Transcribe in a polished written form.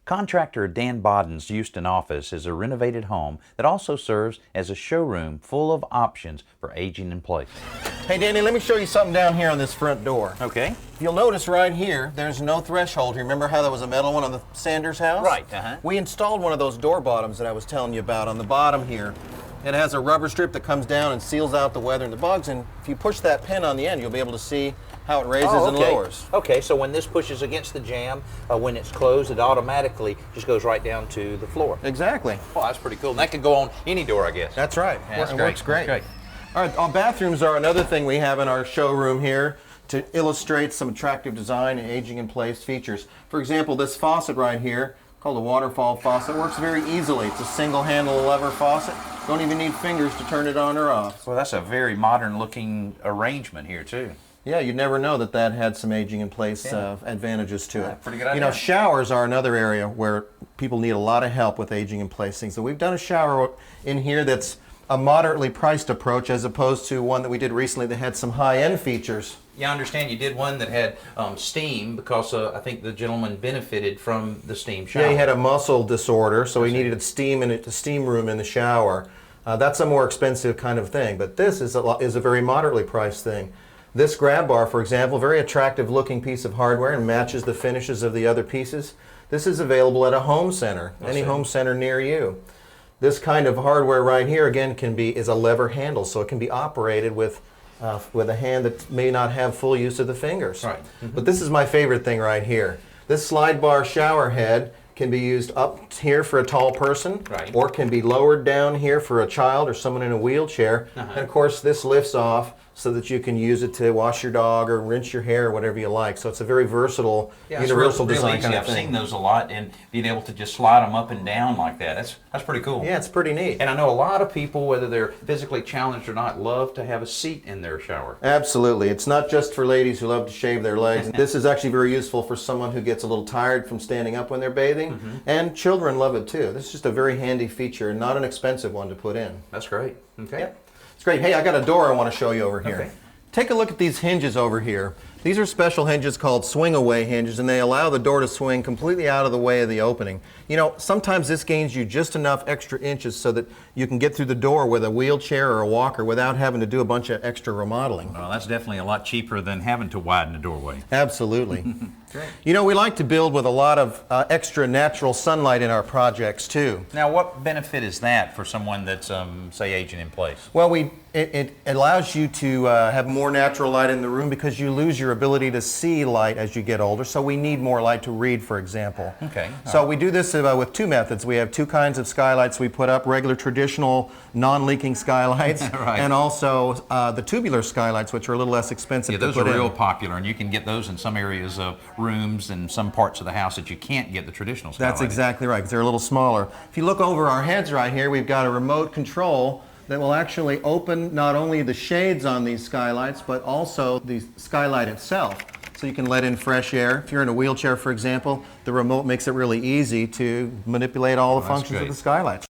Contractor Dan Bodden's Houston office is a renovated home that also serves as a showroom full of options for aging in place. Hey Danny, let me show you something down here on this front door. Okay. You'll notice right here, there's no threshold. Remember how there was a metal one on the Sanders house? Right, We installed one of those door bottoms that I was telling you about on the bottom here. It has a rubber strip that comes down and seals out the weather and the bugs, and if you push that pin on the end, you'll be able to see how it raises and lowers. Okay, so when this pushes against the jamb, when it's closed, it automatically just goes right down to the floor. Exactly. Oh, that's pretty cool. And that can go on any door, I guess. That's right. Yeah, It works great. All right, our bathrooms are another thing we have in our showroom here to illustrate some attractive design and aging in place features. For example, this faucet right here, called a waterfall faucet, works very easily. It's a single handle lever faucet. Don't even need fingers to turn it on or off. Well, that's a very modern looking arrangement here too. Yeah, you'd never know that that had some aging in place advantages to it. Pretty good idea. You know, showers are another area where people need a lot of help with aging in place things. So we've done a shower in here that's a moderately priced approach as opposed to one that we did recently that had some high-end features. Yeah, I understand you did one that had steam because I think the gentleman benefited from the steam shower. Yeah, he had a muscle disorder, so he needed steam in it, the steam room in the shower. That's a more expensive kind of thing, but this is a very moderately priced thing. This grab bar, for example, very attractive looking piece of hardware and matches the finishes of the other pieces. This is available at a home center, any home center near you. This kind of hardware right here, again, is a lever handle, so it can be operated with a hand that may not have full use of the fingers. Right. But this is my favorite thing right here. This slide bar shower head can be used up here for a tall person, or can be lowered down here for a child or someone in a wheelchair. And of course, this lifts off so that you can use it to wash your dog or rinse your hair or whatever you like. So it's a very versatile, universal design kind of thing. I've seen those a lot, and being able to just slide them up and down like that, that's pretty cool. Yeah, it's pretty neat. And I know a lot of people, whether they're physically challenged or not, love to have a seat in their shower. Absolutely. It's not just for ladies who love to shave their legs. This is actually very useful for someone who gets a little tired from standing up when they're bathing. And children love it too. This is just a very handy feature and not an expensive one to put in. That's great. Okay. Yep. It's great. Hey, I got a door I want to show you over here. Okay. Take a look at these hinges over here. These are special hinges called swing-away hinges, and they allow the door to swing completely out of the way of the opening. You know, sometimes this gains you just enough extra inches so that you can get through the door with a wheelchair or a walker without having to do a bunch of extra remodeling. Well, that's definitely a lot cheaper than having to widen the doorway. Absolutely. You know, we like to build with a lot of extra natural sunlight in our projects too. Now, what benefit is that for someone that's, say, aging in place? Well, it allows you to have more natural light in the room because you lose your ability to see light as you get older, so we need more light to read, for example. Okay. So we do this with two methods. We have two kinds of skylights we put up, regular traditional non-leaking skylights, and also the tubular skylights, which are a little less expensive to put in. Yeah, those are real popular, and you can get those in some areas of rooms and some parts of the house that you can't get the traditional skylight. That's exactly right, because they're a little smaller. If you look over our heads right here, we've got a remote control that will actually open not only the shades on these skylights, but also the skylight itself. So you can let in fresh air. If you're in a wheelchair, for example, the remote makes it really easy to manipulate all the functions of the skylights.